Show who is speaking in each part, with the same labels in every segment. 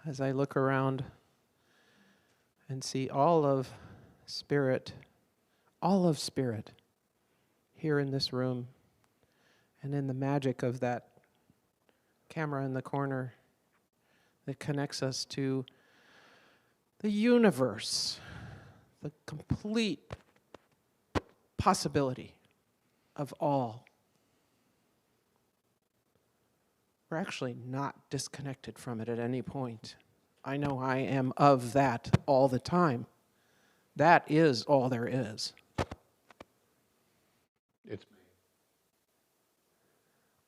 Speaker 1: as I look around and see all of Spirit here in this room, and in the magic of that camera in the corner that connects us to the universe, the complete possibility of all. We're actually not disconnected from it at any point. I know I am of that all the time. That is all there is.
Speaker 2: It's me.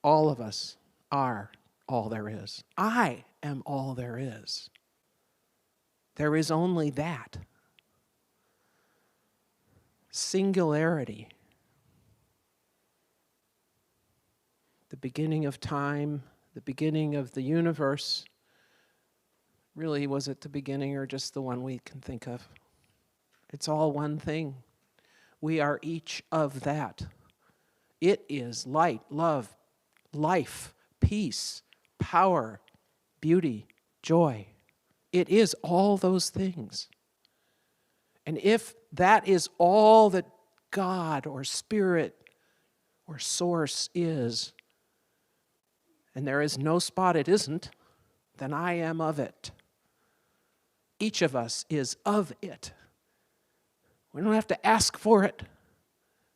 Speaker 1: All of us are all there is. I am all there is. There is only that. Singularity. The beginning of time, the beginning of the universe. Really, was it the beginning or just the one we can think of? It's all one thing. We are each of that. It is light, love, life, peace, power, beauty, joy. It is all those things. And if that is all that God or Spirit or Source is, and there is no spot it isn't, then I am of it. Each of us is of it. We don't have to ask for it.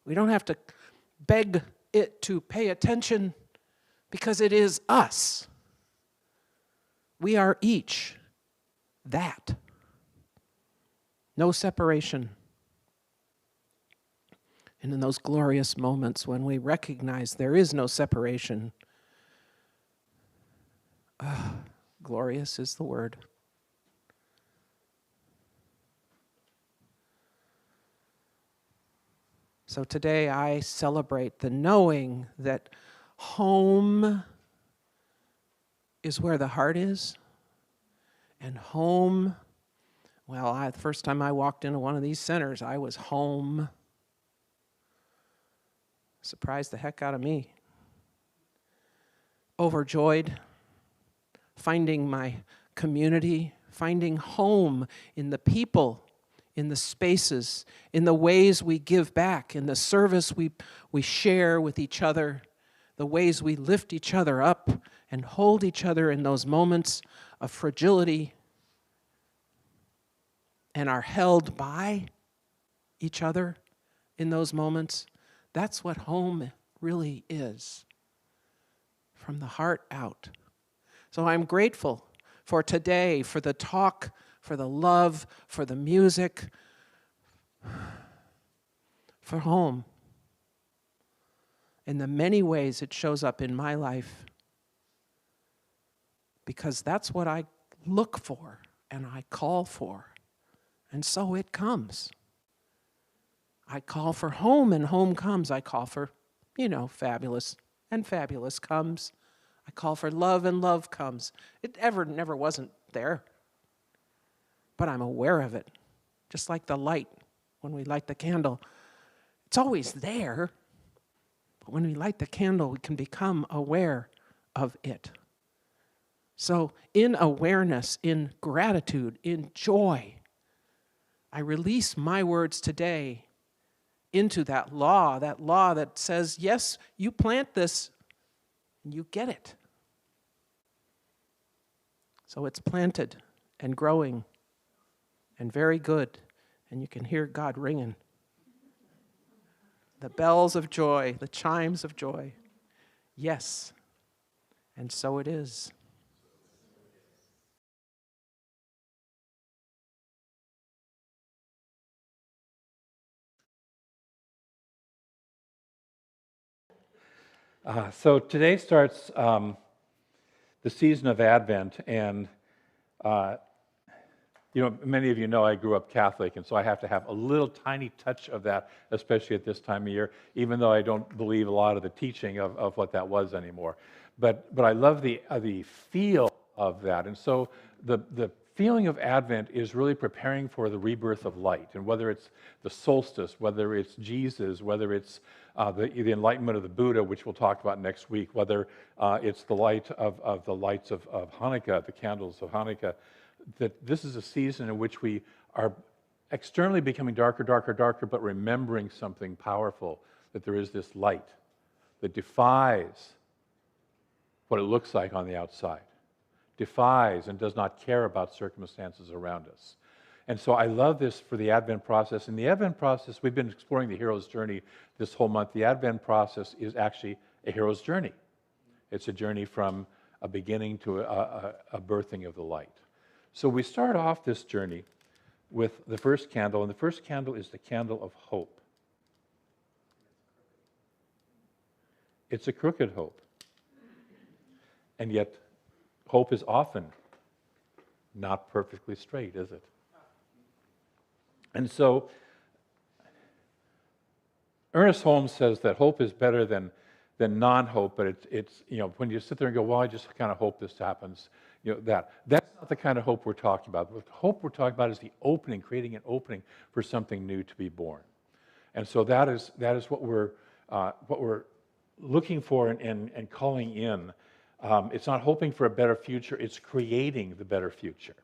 Speaker 1: We don't have to beg it to pay attention because it is us. We are each that. No separation. And in those glorious moments when we recognize there is no separation, glorious is the word. So today I celebrate the knowing that home is where the heart is. And home, well, the first time I walked into one of these centers, I was home. Surprised the heck out of me. Overjoyed, finding my community, finding home in the people, in the spaces, in the ways we give back, in the service we share with each other, the ways we lift each other up and hold each other in those moments of fragility and are held by each other in those moments. That's what home really is, from the heart out. So I'm grateful for today, for the talk, for the love, for the music, for home. In the many ways it shows up in my life, because that's what I look for and I call for. And so it comes. I call for home and home comes. I call for, fabulous and fabulous comes. I call for love and love comes. It never wasn't there. But I'm aware of it. Just like the light when we light the candle. It's always there. But when we light the candle, we can become aware of it. So in awareness, in gratitude, in joy, I release my words today into that law that says, yes, you plant this, and you get it. So it's planted and growing and very good, and you can hear God ringing. The bells of joy, the chimes of joy. Yes, and so it is.
Speaker 2: So today starts the season of Advent, and many of you know I grew up Catholic, and so I have to have a little tiny touch of that, especially at this time of year, even though I don't believe a lot of the teaching of what that was anymore. But I love the feel of that, and so the feeling of Advent is really preparing for the rebirth of light, and whether it's the solstice, whether it's Jesus, whether it's the enlightenment of the Buddha, which we'll talk about next week, whether it's the light of the lights of Hanukkah, the candles of Hanukkah, that this is a season in which we are externally becoming darker, darker, darker, but remembering something powerful, that there is this light that defies what it looks like on the outside, defies and does not care about circumstances around us. And so I love this for the Advent process. In the Advent process, we've been exploring the hero's journey this whole month. The Advent process is actually a hero's journey. It's a journey from a beginning to a birthing of the light. So we start off this journey with the first candle, and the first candle is the candle of hope. It's a crooked hope. And yet, hope is often not perfectly straight, is it? And so, Ernest Holmes says that hope is better than non-hope, but it's when you sit there and go, well, I just kind of hope this happens, that's not the kind of hope we're talking about. The hope we're talking about is the opening, creating an opening for something new to be born. And so that is what we're looking for and calling in. It's not hoping for a better future, it's creating the better future.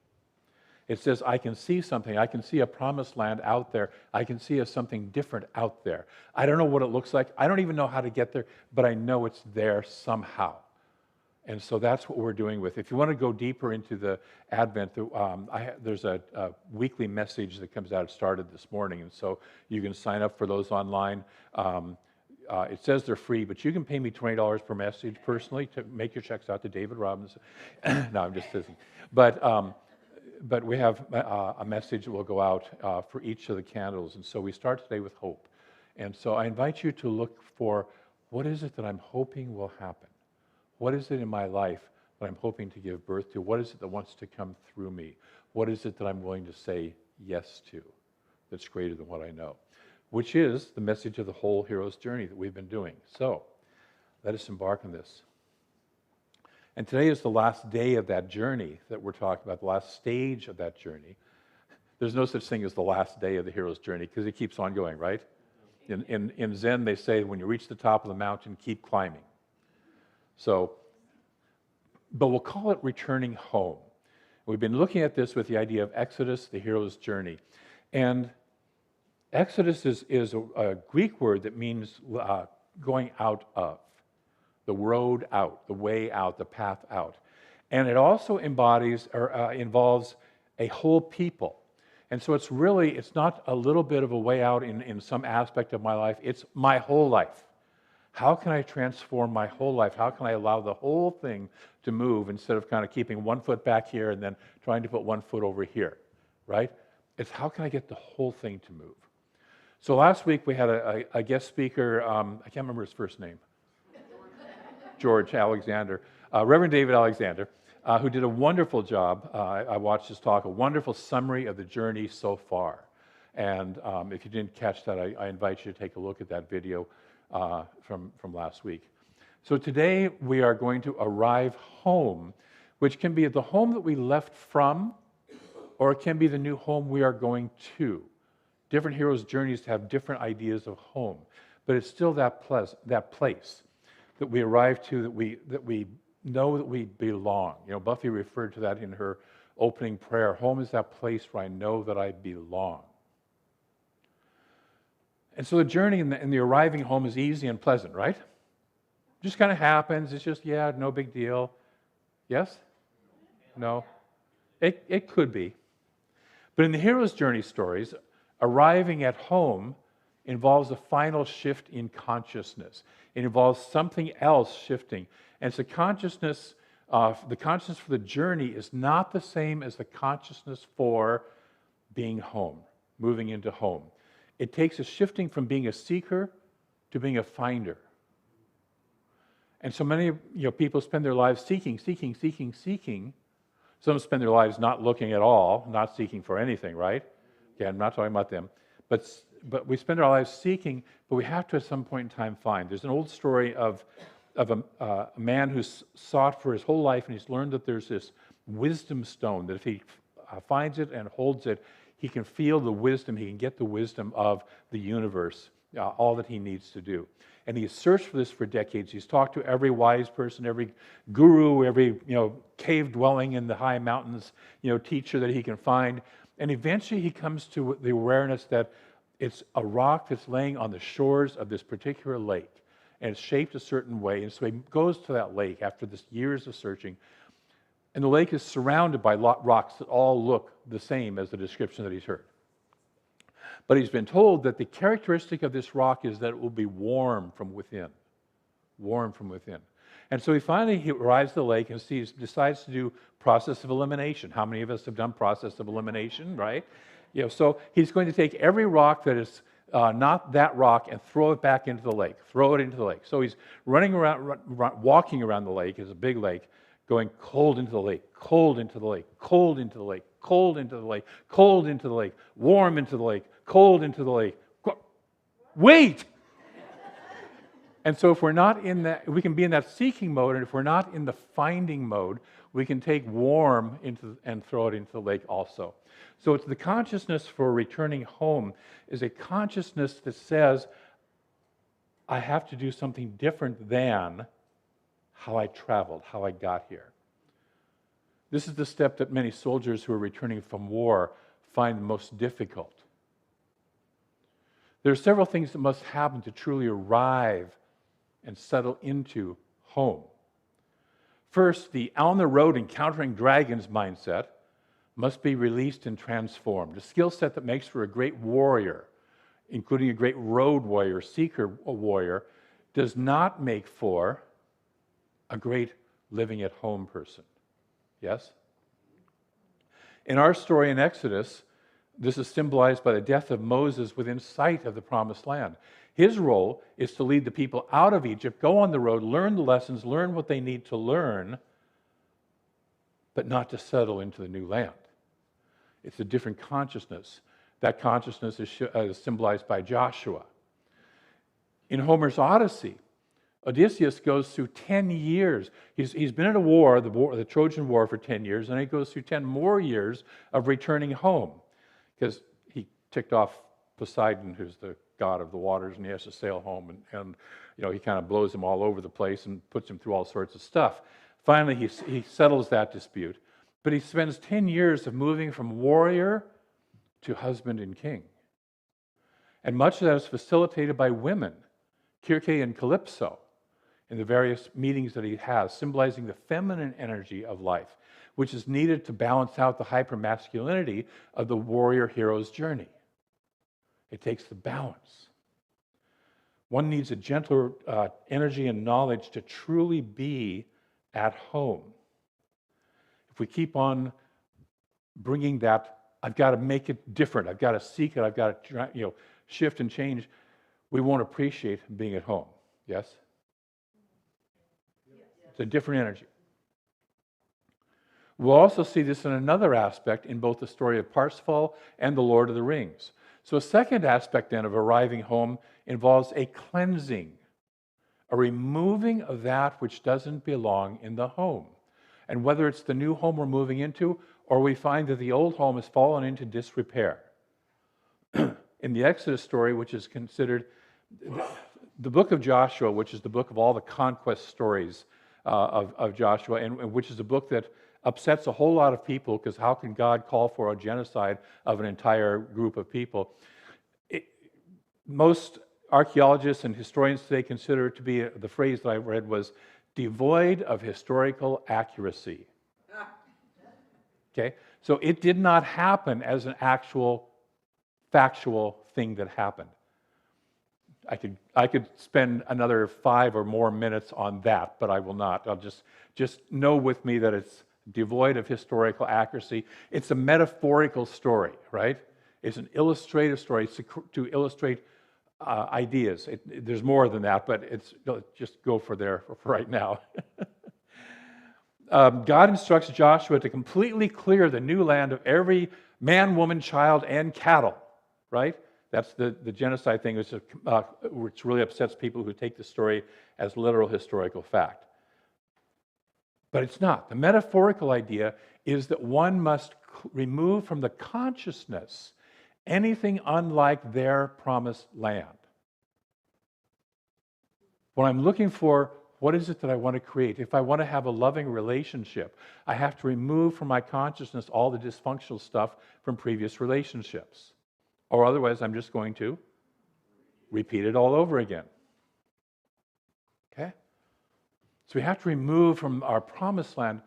Speaker 2: It says, I can see something. I can see a promised land out there. I can see something different out there. I don't know what it looks like. I don't even know how to get there, but I know it's there somehow. And so that's what we're doing with. If you want to go deeper into the Advent, there's a weekly message that comes out. It started this morning, and so you can sign up for those online. It says they're free, but you can pay me $20 per message personally to make your checks out to David Robinson. No, I'm just teasing. But we have a message that will go out for each of the candles. And so we start today with hope. And so I invite you to look for, what is it that I'm hoping will happen? What is it in my life that I'm hoping to give birth to? What is it that wants to come through me? What is it that I'm willing to say yes to that's greater than what I know? Which is the message of the whole hero's journey that we've been doing. So let us embark on this. And today is the last day of that journey that we're talking about, the last stage of that journey. There's no such thing as the last day of the hero's journey because it keeps on going, right? In Zen, they say when you reach the top of the mountain, keep climbing. So, but we'll call it returning home. We've been looking at this with the idea of Exodus, the hero's journey. And Exodus is a Greek word that means going out of. The road out, the way out, the path out. And it also embodies or involves a whole people. And so it's not a little bit of a way out in some aspect of my life, it's my whole life. How can I transform my whole life? How can I allow the whole thing to move instead of kind of keeping one foot back here and then trying to put one foot over here, right? It's how can I get the whole thing to move? So last week we had a guest speaker, I can't remember his first name. George Alexander, Reverend David Alexander, who did a wonderful job. I watched his talk, a wonderful summary of the journey so far. And if you didn't catch that, I invite you to take a look at that video from last week. So today we are going to arrive home, which can be the home that we left from, or it can be the new home we are going to. Different heroes' journeys have different ideas of home, but it's still that place that we arrive to, that we know that we belong. Buffy referred to that in her opening prayer. Home is that place where I know that I belong. And so the journey in the arriving home is easy and pleasant, right? Just kind of happens. It's just, no big deal. Yes? No? It could be. But in the hero's journey stories, arriving at home involves a final shift in consciousness. It involves something else shifting. And so the consciousness for the journey is not the same as the consciousness for being home, moving into home. It takes a shifting from being a seeker to being a finder. And so many people spend their lives seeking. Some spend their lives not looking at all, not seeking for anything, right? Okay, I'm not talking about them. But we spend our lives seeking, but we have to at some point in time find. There's an old story of a man who's sought for his whole life, and he's learned that there's this wisdom stone, that if he finds it and holds it, he can feel the wisdom, he can get the wisdom of the universe all that he needs to do. And he's searched for this for decades. He's talked to every wise person, every guru, every cave dwelling in the high mountains, teacher that he can find. And eventually he comes to the awareness that it's a rock that's laying on the shores of this particular lake, and it's shaped a certain way. And so he goes to that lake after this years of searching, and the lake is surrounded by rocks that all look the same as the description that he's heard. But he's been told that the characteristic of this rock is that it will be warm from within. Warm from within. And so he arrives at the lake and decides to do process of elimination. How many of us have done process of elimination, right? So he's going to take every rock that is not that rock and throw it back into the lake. Throw it into the lake. So he's running around, walking around the lake. It's a big lake, going cold into the lake, cold into the lake, cold into the lake, cold into the lake, cold into the lake, warm into the lake, cold into the lake. Wait! And so if we're not in that, we can be in that seeking mode, and if we're not in the finding mode, we can take warm and throw it into the lake also. So it's the consciousness for returning home is a consciousness that says, I have to do something different than how I traveled, how I got here. This is the step that many soldiers who are returning from war find most difficult. There are several things that must happen to truly arrive and settle into home. First, the on the road encountering dragons mindset must be released and transformed. A skill set that makes for a great warrior, including a great road warrior, seeker warrior, does not make for a great living at home person. Yes? In our story in Exodus, this is symbolized by the death of Moses within sight of the promised land. His role is to lead the people out of Egypt, go on the road, learn the lessons, learn what they need to learn, but not to settle into the new land. It's a different consciousness. That consciousness is symbolized by Joshua. In Homer's Odyssey, Odysseus goes through 10 years. He's been in a war, the Trojan War, for 10 years, and he goes through 10 more years of returning home because he ticked off Poseidon, who's the god of the waters, and he has to sail home, and he kind of blows him all over the place and puts him through all sorts of stuff. Finally, he settles that dispute, but he spends 10 years of moving from warrior to husband and king. And much of that is facilitated by women, Kirke and Calypso, in the various meetings that he has, symbolizing the feminine energy of life, which is needed to balance out the hypermasculinity of the warrior hero's journey. It takes the balance. One needs a gentler energy and knowledge to truly be at home. If we keep on bringing that, I've got to make it different, I've got to seek it, I've got to shift and change, we won't appreciate being at home. Yes? It's a different energy. We'll also see this in another aspect in both the story of Parsifal and the Lord of the Rings. So a second aspect then of arriving home involves a cleansing, a removing of that which doesn't belong in the home. And whether it's the new home we're moving into, or we find that the old home has fallen into disrepair. In the Exodus story, which is considered the book of Joshua, which is the book of all the conquest stories of Joshua, and which is a book that upsets a whole lot of people, because how can God call for a genocide of an entire group of people? Most archaeologists and historians today consider it to be, the phrase that I read was, devoid of historical accuracy. Okay? So it did not happen as an actual, factual thing that happened. I could spend another 5 or more minutes on that, but I will not. I'll just know with me that it's devoid of historical accuracy. It's a metaphorical story, right? It's an illustrative story to illustrate ideas. There's more than that, but just go for right now. God instructs Joshua to completely clear the new land of every man, woman, child, and cattle, right? That's the genocide thing, which really upsets people who take the story as literal historical fact. But it's not. The metaphorical idea is that one must remove from the consciousness anything unlike their promised land. When I'm looking for what is it that I want to create, if I want to have a loving relationship, I have to remove from my consciousness all the dysfunctional stuff from previous relationships. Or otherwise, I'm just going to repeat it all over again. Okay? So we have to remove from our promised land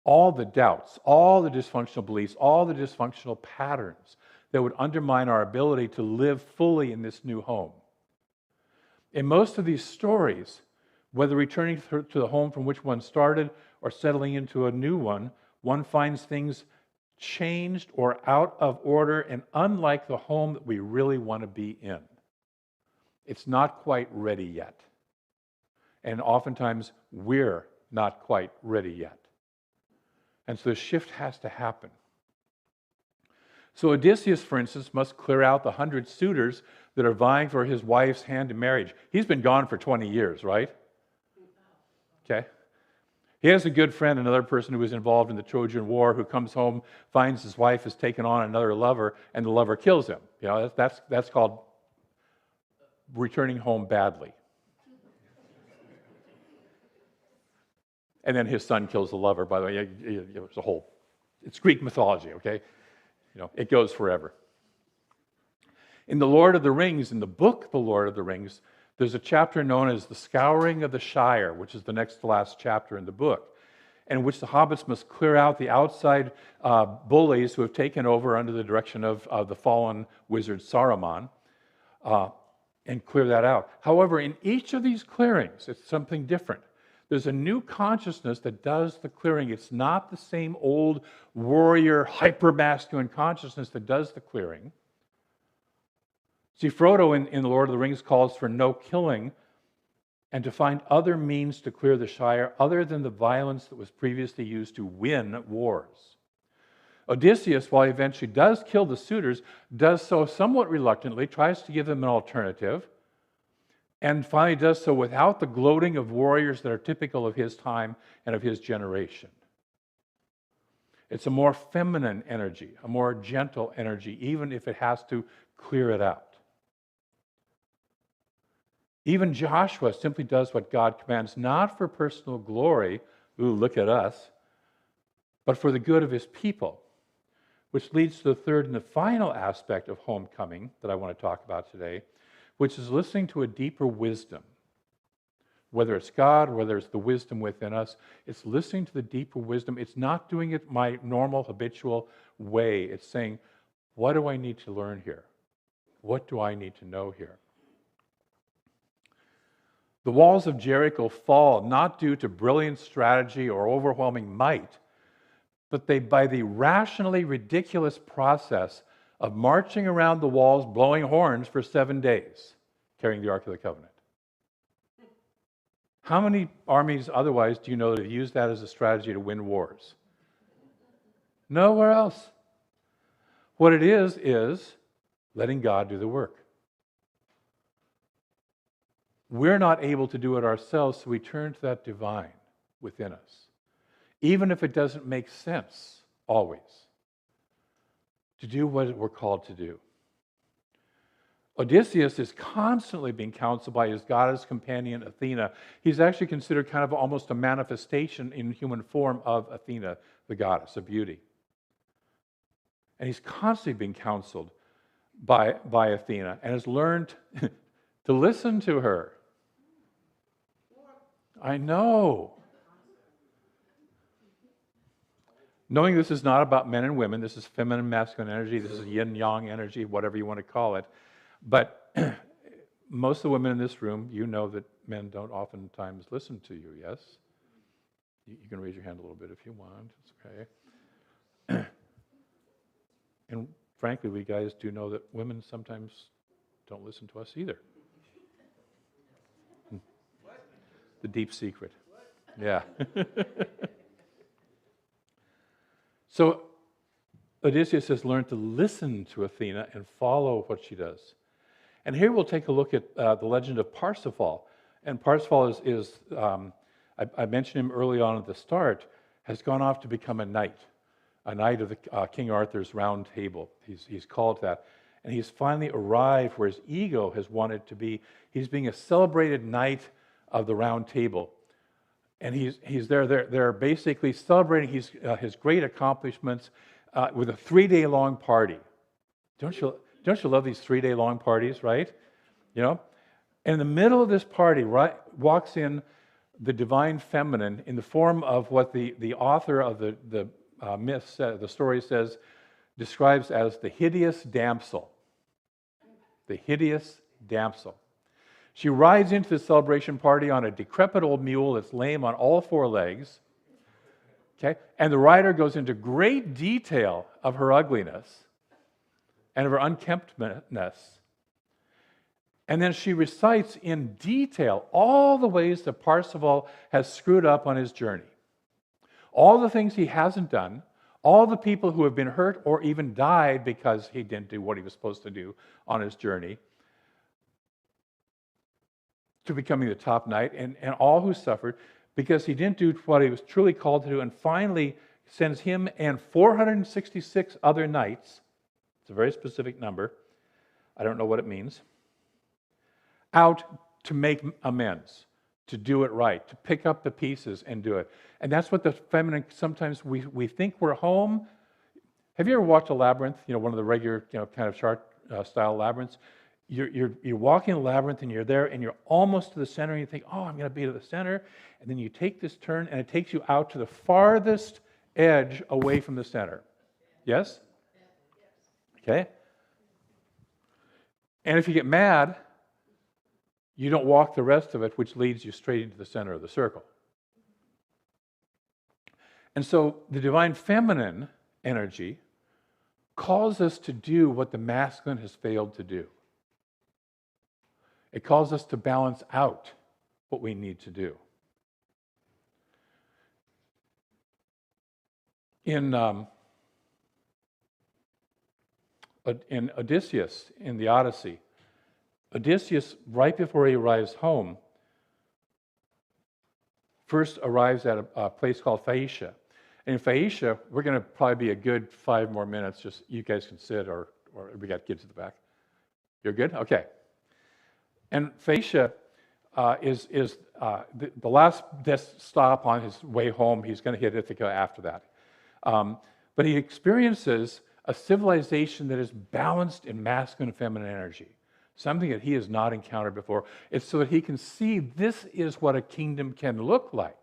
Speaker 2: all the doubts, all the dysfunctional beliefs, all the dysfunctional patterns that would undermine our ability to live fully in this new home. In most of these stories, whether returning to the home from which one started or settling into a new one finds things changed or out of order and unlike the home that we really want to be in. It's not quite ready yet. And oftentimes, we're not quite ready yet. And so the shift has to happen. So Odysseus, for instance, must clear out the 100 suitors that are vying for his wife's hand in marriage. He's been gone for 20 years, right? Okay. He has a good friend, another person who was involved in the Trojan War, who comes home, finds his wife has taken on another lover, and the lover kills him. You know, that's called returning home badly. And then his son kills the lover. By the way, it's Greek mythology, okay? You know, it goes forever. In The Lord of the Rings, in the book The Lord of the Rings, there's a chapter known as the Scouring of the Shire, which is the next to last chapter in the book, in which the hobbits must clear out the outside bullies who have taken over under the direction of the fallen wizard Saruman, and clear that out. However, in each of these clearings, it's something different. There's a new consciousness that does the clearing. It's not the same old warrior, hyper-masculine consciousness that does the clearing. See, Frodo in The Lord of the Rings calls for no killing and to find other means to clear the Shire other than the violence that was previously used to win wars. Odysseus, while he eventually does kill the suitors, does so somewhat reluctantly, tries to give them an alternative, and finally does so without the gloating of warriors that are typical of his time and of his generation. It's a more feminine energy, a more gentle energy, even if it has to clear it out. Even Joshua simply does what God commands, not for personal glory, ooh, look at us, but for the good of his people, which leads to the third and the final aspect of homecoming that I want to talk about today, which is listening to a deeper wisdom. Whether it's God, whether it's the wisdom within us, it's listening to the deeper wisdom. It's not doing it my normal, habitual way. It's saying, what do I need to learn here? What do I need to know here? The walls of Jericho fall not due to brilliant strategy or overwhelming might, but by the rationally ridiculous process of marching around the walls, blowing horns for 7 days, carrying the Ark of the Covenant. How many armies otherwise do you know that have used that as a strategy to win wars? Nowhere else. What it is letting God do the work. We're not able to do it ourselves, so we turn to that divine within us, even if it doesn't make sense always, to do what we're called to do. Odysseus is constantly being counseled by his goddess companion Athena. He's actually considered kind of almost a manifestation in human form of Athena, the goddess of beauty. And he's constantly being counseled by Athena and has learned to listen to her. I know. Knowing this is not about men and women, this is feminine, masculine energy, this is yin-yang energy, whatever you want to call it. But most of the women in this room, you know that men don't oftentimes listen to you, yes? You can raise your hand a little bit if you want, it's okay. And frankly, we guys do know that women sometimes don't listen to us either. The deep secret. Yeah. So Odysseus has learned to listen to Athena and follow what she does. And here we'll take a look at the legend of Parsifal. And Parsifal I mentioned him early on at the start, has gone off to become a knight of the King Arthur's Round Table. He's called that. And he's finally arrived where his ego has wanted to be. He's being a celebrated knight of the round table. And he's there. They're basically celebrating his great accomplishments with a 3-day long party. Don't you love these 3-day long parties, right? You know? And in the middle of this party, right, walks in the divine feminine in the form of what the author of the myth, the story says, describes as the hideous damsel. The hideous damsel. She rides into the celebration party on a decrepit old mule that's lame on all 4 legs. Okay? And the rider goes into great detail of her ugliness and of her unkemptness. And then she recites in detail all the ways that Parsifal has screwed up on his journey. All the things he hasn't done, all the people who have been hurt or even died because he didn't do what he was supposed to do on his journey to becoming the top knight, and all who suffered because he didn't do what he was truly called to do, and finally sends him and 466 other knights, it's a very specific number, I don't know what it means, out to make amends, to do it right, to pick up the pieces and do it. And that's what the feminine, sometimes we think we're home. Have you ever watched a labyrinth, one of the regular, kind of chart style labyrinths? You're walking a labyrinth and you're there and you're almost to the center and you think, oh, I'm going to be to the center. And then you take this turn and it takes you out to the farthest edge away from the center. Yes? Okay? And if you get mad, you don't walk the rest of it, which leads you straight into the center of the circle. And so the divine feminine energy calls us to do what the masculine has failed to do. It calls us to balance out what we need to do. In Odysseus, in the Odyssey, Odysseus, right before he arrives home, first arrives at a place called Phaeacia. And in Phaeacia, we're going to probably be a good 5 more minutes, just you guys can sit, or we got kids at the back. You're good? Okay. And Phaeacia is the last stop on his way home. He's going to hit Ithaca after that. But he experiences a civilization that is balanced in masculine and feminine energy, something that he has not encountered before. It's so that he can see this is what a kingdom can look like.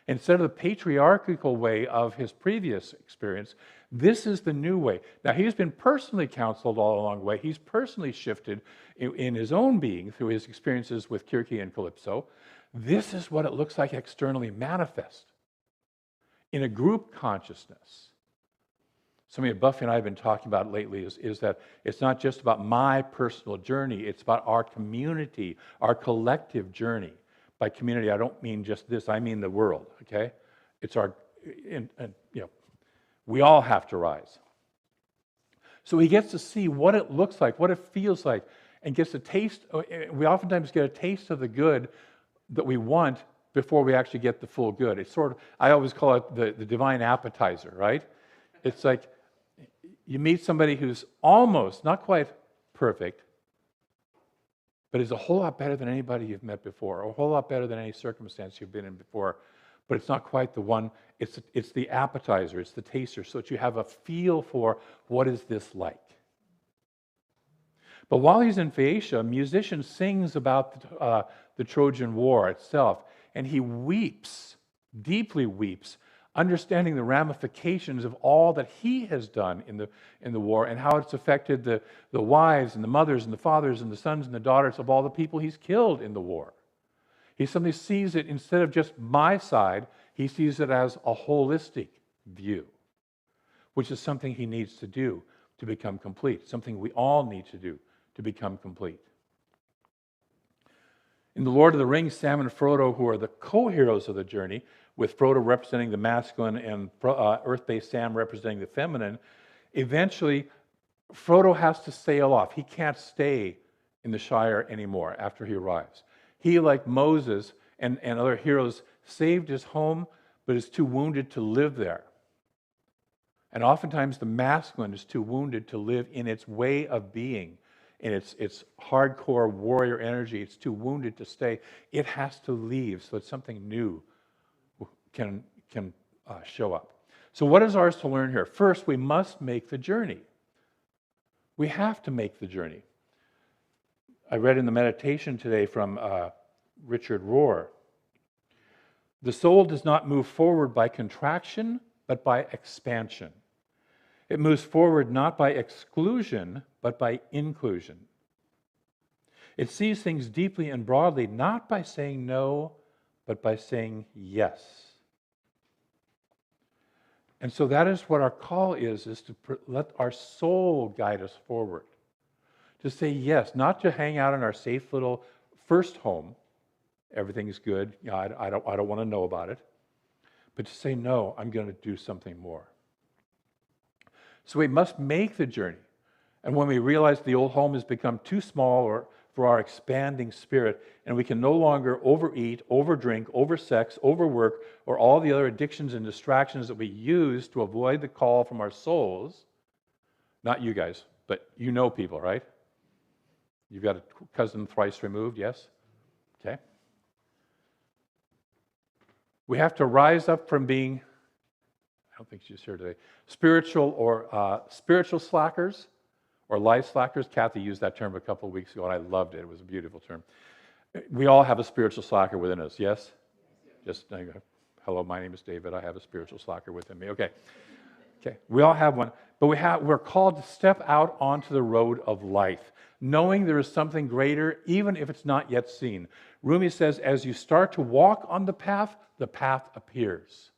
Speaker 2: Instead of the patriarchal way of his previous experience, this is the new way. Now, he's been personally counseled all along the way. He's personally shifted in his own being through his experiences with Kirke and Calypso. This is what it looks like externally manifest in a group consciousness. Something that Buffy and I have been talking about lately is that it's not just about my personal journey, it's about our community, our collective journey. By community, I don't mean just this, I mean the world, okay? It's our, we all have to rise. So he gets to see what it looks like, what it feels like, and gets a taste. We oftentimes get a taste of the good that we want before we actually get the full good. It's sort of, I always call it the divine appetizer, right? It's like you meet somebody who's almost, not quite perfect, but is a whole lot better than anybody you've met before, or a whole lot better than any circumstance you've been in before. But it's not quite the one, it's the appetizer, it's the taster, so that you have a feel for what is this like. But while he's in Phaeacia, a musician sings about the Trojan War itself, and he weeps, deeply weeps, understanding the ramifications of all that he has done in the war and how it's affected the wives and the mothers and the fathers and the sons and the daughters of all the people he's killed in the war. He suddenly sees it, instead of just my side, he sees it as a holistic view, which is something he needs to do to become complete, something we all need to do to become complete. In The Lord of the Rings, Sam and Frodo, who are the co-heroes of the journey, with Frodo representing the masculine and Earth-based Sam representing the feminine, eventually Frodo has to sail off. He can't stay in the Shire anymore after he arrives. He, like Moses and other heroes, saved his home, but is too wounded to live there. And oftentimes the masculine is too wounded to live in its way of being, and it's hardcore warrior energy, it's too wounded to stay, it has to leave so that something new can show up. So what is ours to learn here? First, we must make the journey. We have to make the journey. I read in the meditation today from Richard Rohr, the soul does not move forward by contraction, but by expansion. It moves forward not by exclusion, but by inclusion. It sees things deeply and broadly, not by saying no, but by saying yes. And so that is what our call is to let our soul guide us forward. To say yes, not to hang out in our safe little first home, everything's good, I don't want to know about it, but to say no, I'm going to do something more. So we must make the journey. And when we realize the old home has become too small for our expanding spirit, and we can no longer overeat, overdrink, oversex, overwork, or all the other addictions and distractions that we use to avoid the call from our souls, not you guys, but you know people, right? You've got a cousin thrice removed, yes? Okay. We have to rise up from being, I don't think she's here today, spiritual slackers or life slackers. Kathy used that term a couple of weeks ago, and I loved it. It was a beautiful term. We all have a spiritual slacker within us, yes? Just, hello, my name is David. I have a spiritual slacker within me. Okay. We all have one, but we're called to step out onto the road of life, knowing there is something greater, even if it's not yet seen. Rumi says, as you start to walk on the path appears.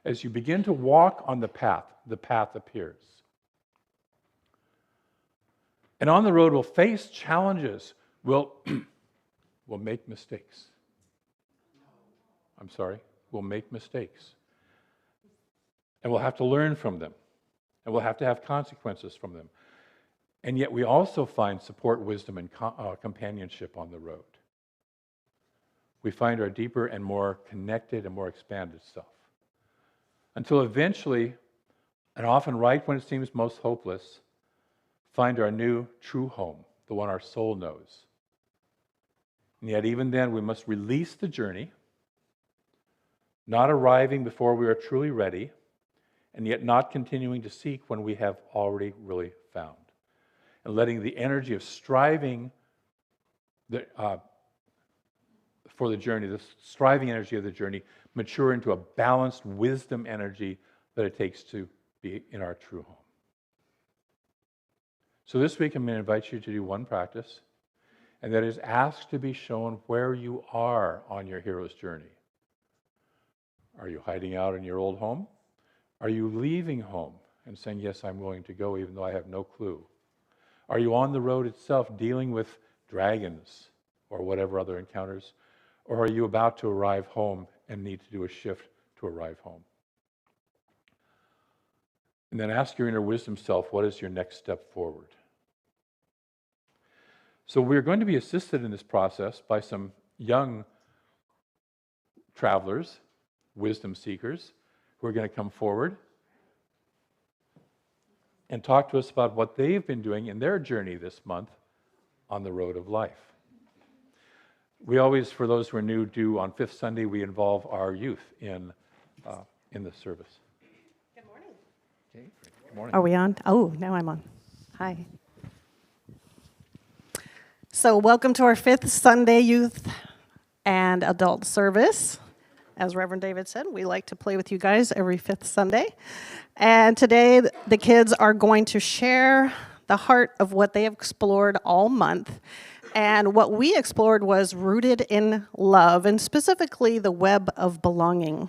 Speaker 2: As you begin to walk on the path appears. And on the road, we'll face challenges. We'll make mistakes. We'll make mistakes. And we'll have to learn from them. And we'll have to have consequences from them. And yet we also find support, wisdom, and companionship on the road. We find our deeper and more connected and more expanded self. Until eventually, and often right when it seems most hopeless, find our new true home, the one our soul knows. And yet even then we must release the journey, not arriving before we are truly ready, and yet not continuing to seek when we have already really found. And letting the energy of striving for the journey, the striving energy of the journey, mature into a balanced wisdom energy that it takes to be in our true home. So this week I'm going to invite you to do one practice, and that is ask to be shown where you are on your hero's journey. Are you hiding out in your old home? Are you leaving home and saying, yes, I'm willing to go even though I have no clue? Are you on the road itself dealing with dragons or whatever other encounters? Or are you about to arrive home and need to do a shift to arrive home? And then ask your inner wisdom self, what is your next step forward? So we're going to be assisted in this process by some young travelers, wisdom seekers, who are going to come forward and talk to us about what they've been doing in their journey this month on the road of life. We always, for those who are new, do on Fifth Sunday, we involve our youth in the service.
Speaker 3: Good morning.
Speaker 2: Okay. Good morning.
Speaker 3: Are we on? Oh, now I'm on. Hi. So welcome to our Fifth Sunday Youth and Adult Service. As Reverend David said, we like to play with you guys every fifth Sunday. And today, the kids are going to share the heart of what they have explored all month. And what we explored was rooted in love, and specifically the web of belonging.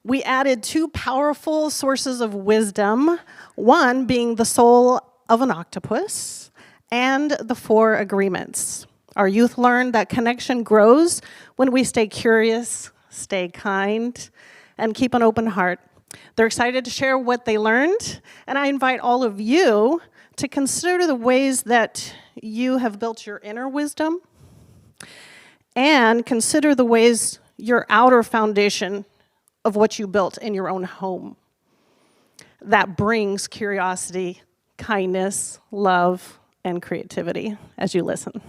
Speaker 3: We added two powerful sources of wisdom, one being the soul of an octopus and the 4 agreements. Our youth learned that connection grows when we stay curious, stay kind, and keep an open heart. They're excited to share what they learned, and I invite all of you to consider the ways that you have built your inner wisdom, and consider the ways your outer foundation of what you built in your own home that brings curiosity, kindness, love, and creativity as you listen.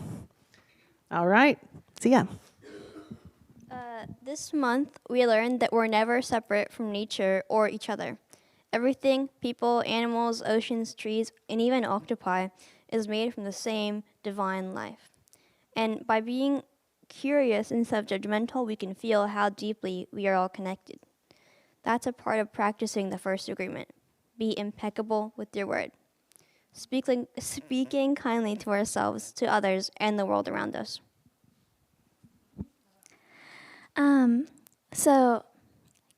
Speaker 3: All right, see ya.
Speaker 4: This month, we learned that we're never separate from nature or each other. Everything, people, animals, oceans, trees, and even octopi, is made from the same divine life. And by being curious instead of judgmental, we can feel how deeply we are all connected. That's a part of practicing the first agreement. Be impeccable with your word. Speaking kindly to ourselves, to others, and the world around us.
Speaker 5: So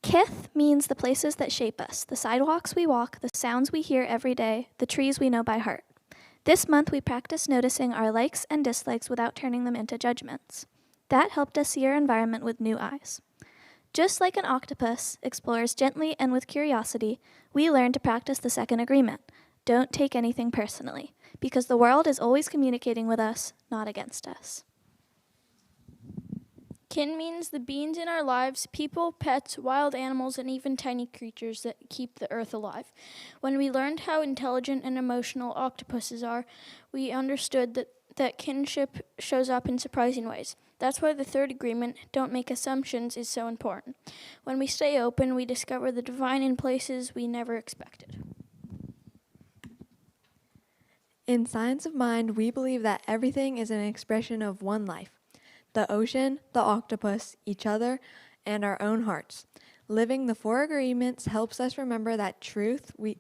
Speaker 5: kith means the places that shape us, the sidewalks we walk, the sounds we hear every day, the trees we know by heart. This month we practiced noticing our likes and dislikes without turning them into judgments. That helped us see our environment with new eyes. Just like an octopus explores gently and with curiosity, we learn to practice the second agreement. Don't take anything personally, because the world is always communicating with us, not against us.
Speaker 6: Kin means the beings in our lives, people, pets, wild animals, and even tiny creatures that keep the earth alive. When we learned how intelligent and emotional octopuses are, we understood that kinship shows up in surprising ways. That's why the third agreement, don't make assumptions, is so important. When we stay open, we discover the divine in places we never expected.
Speaker 7: In Science of Mind, we believe that everything is an expression of one life. The ocean, the octopus, each other, and our own hearts. Living the four agreements helps us remember that truth. We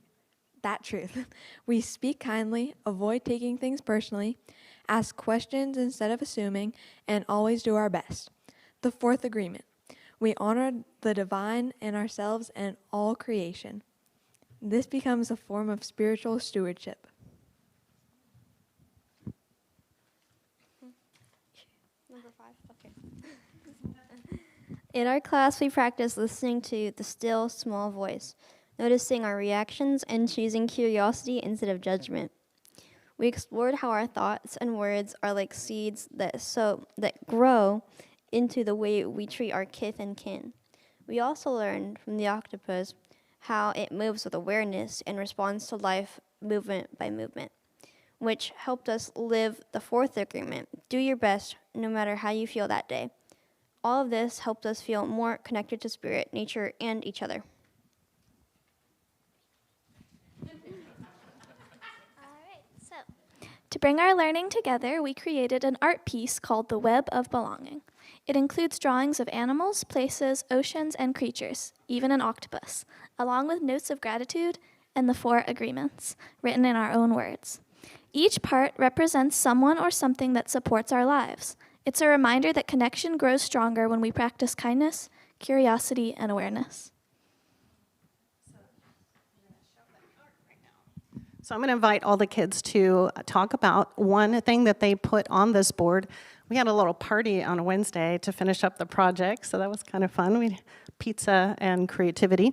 Speaker 7: speak kindly, avoid taking things personally, ask questions instead of assuming, and always do our best. The fourth agreement. We honor the divine in ourselves and all creation. This becomes a form of spiritual stewardship.
Speaker 4: Number 5, okay. In our class, we practiced listening to the still, small voice, noticing our reactions and choosing curiosity instead of judgment. We explored how our thoughts and words are like seeds that grow into the way we treat our kith and kin. We also learned from the octopus how it moves with awareness and responds to life movement by movement, which helped us live the fourth agreement. Do your best, no matter how you feel that day. All of this helped us feel more connected to spirit, nature, and each other.
Speaker 5: To bring our learning together, we created an art piece called The Web of Belonging. It includes drawings of animals, places, oceans, and creatures, even an octopus, along with notes of gratitude and the 4 agreements, written in our own words. Each part represents someone or something that supports our lives. It's a reminder that connection grows stronger when we practice kindness, curiosity, and awareness.
Speaker 3: So I'm going to invite all the kids to talk about one thing that they put on this board. We had a little party on a Wednesday to finish up the project, so that was kind of fun. We had pizza and creativity.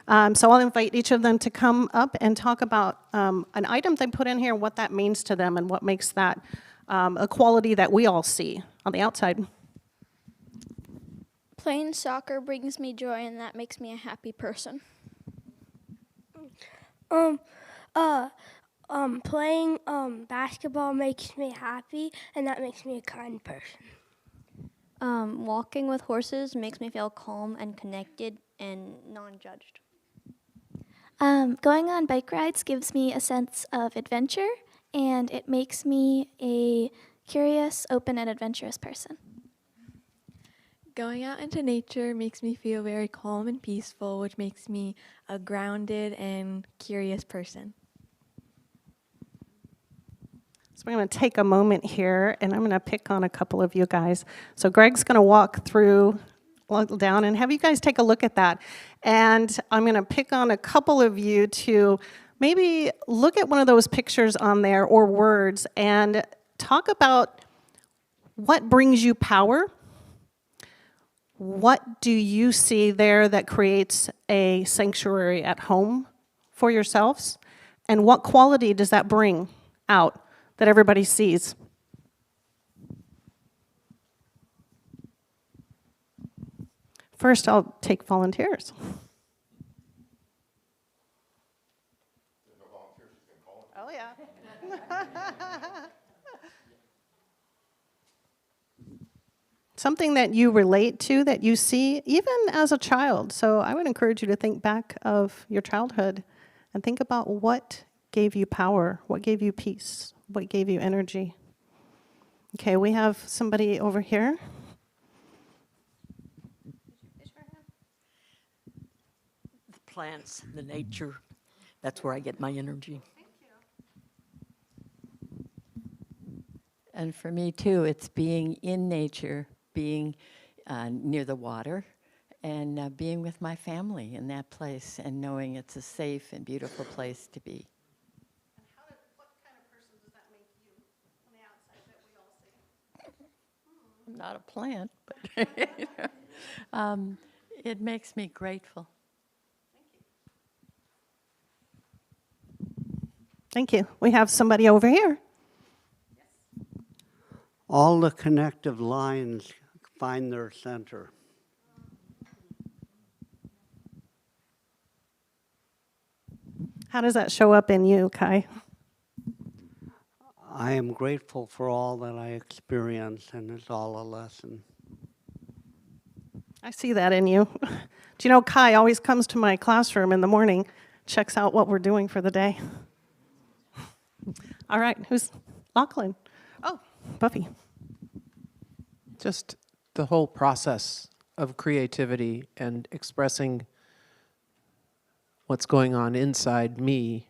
Speaker 3: So I'll invite each of them to come up and talk about an item they put in here, what that means to them, and what makes that a quality that we all see on the outside.
Speaker 6: Playing soccer brings me joy, and that makes me a happy person.
Speaker 8: Playing basketball makes me happy, and that makes me a kind person.
Speaker 4: Walking with horses makes me feel calm and connected and non-judged.
Speaker 5: Going on bike rides gives me a sense of adventure, and it makes me a curious, open, and adventurous person.
Speaker 7: Going out into nature makes me feel very calm and peaceful, which makes me a grounded and curious person.
Speaker 3: So we're going to take a moment here, and I'm going to pick on a couple of you guys. So Greg's going to walk down and have you guys take a look at that. And I'm going to pick on a couple of you to maybe look at one of those pictures on there or words and talk about what brings you power. What do you see there that creates a sanctuary at home for yourselves? And what quality does that bring out that everybody sees? First, I'll take volunteers. Oh, yeah. Something that you relate to, that you see, even as a child. So I would encourage you to think back of your childhood and think about what gave you power, what gave you peace, what gave you energy. Okay, we have somebody over here.
Speaker 9: The plants, the nature, that's where I get my energy.
Speaker 3: Thank you.
Speaker 10: And for me too, it's being in nature, being near the water, and being with my family in that place, and knowing it's a safe and beautiful place to be.
Speaker 3: And what kind of person does that make you on the outside that we all see?
Speaker 10: I'm not a plant, but it makes me grateful.
Speaker 3: Thank you. We have somebody over here.
Speaker 11: All the connective lines find their center.
Speaker 3: How does that show up in you, Kai?
Speaker 11: I am grateful for all that I experience, and it's all a lesson.
Speaker 3: I see that in you. Do you know Kai always comes to my classroom in the morning, checks out what we're doing for the day. All right, who's Lachlan? Oh, Buffy.
Speaker 1: Just the whole process of creativity and expressing what's going on inside me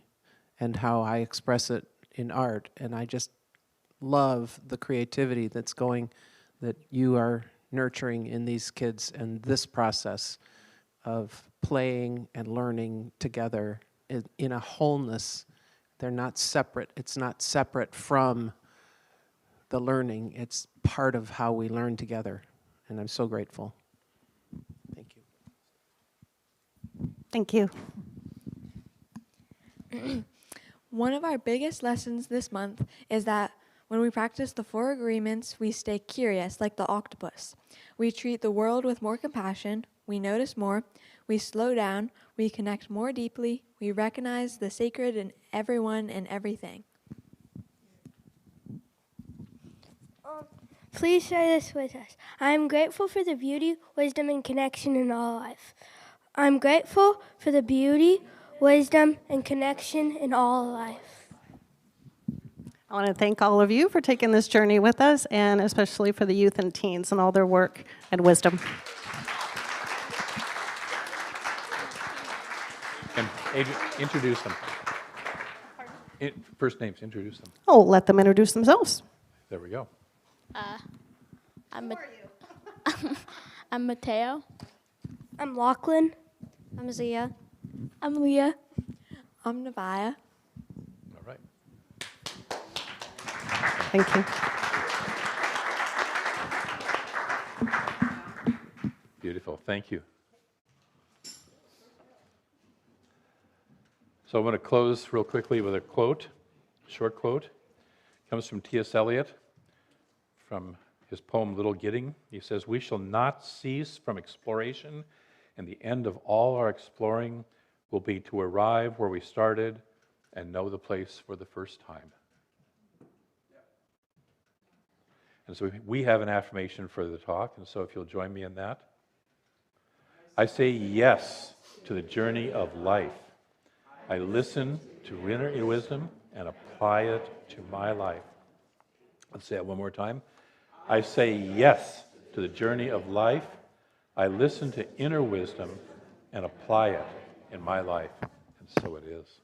Speaker 1: and how I express it in art. And I just love the creativity that you are nurturing in these kids, and this process of playing and learning together in a wholeness. They're not separate. It's not separate from the learning. It's part of how we learn together. And I'm so grateful. Thank you.
Speaker 3: Thank you.
Speaker 7: One of our biggest lessons this month is that when we practice the 4 agreements, we stay curious like the octopus. We treat the world with more compassion, we notice more, we slow down, we connect more deeply, we recognize the sacred in everyone and everything.
Speaker 8: Please say this with us. I am grateful for the beauty, wisdom, and connection in all life. I'm grateful for the beauty, wisdom, and connection in all life.
Speaker 3: I want to thank all of you for taking this journey with us, and especially for the youth and teens and all their work and wisdom.
Speaker 2: And introduce them. First names, introduce them.
Speaker 3: Oh, let them introduce themselves.
Speaker 2: There we go.
Speaker 6: I'm Mateo.
Speaker 8: I'm Lachlan.
Speaker 4: I'm Zia.
Speaker 5: I'm Leah.
Speaker 7: I'm Nevaeh.
Speaker 2: All right.
Speaker 3: Thank you.
Speaker 2: Beautiful. Thank you. So I want to close real quickly with a quote, a short quote. It comes from T.S. Eliot, from his poem Little Gidding. He says, "We shall not cease from exploration, and the end of all our exploring will be to arrive where we started and know the place for the first time." And so we have an affirmation for the talk, and so if you'll join me in that. I say yes to the journey of life. I listen to inner wisdom and apply it to my life. Let's say it one more time. I say yes to the journey of life. I listen to inner wisdom and apply it in my life. And so it is.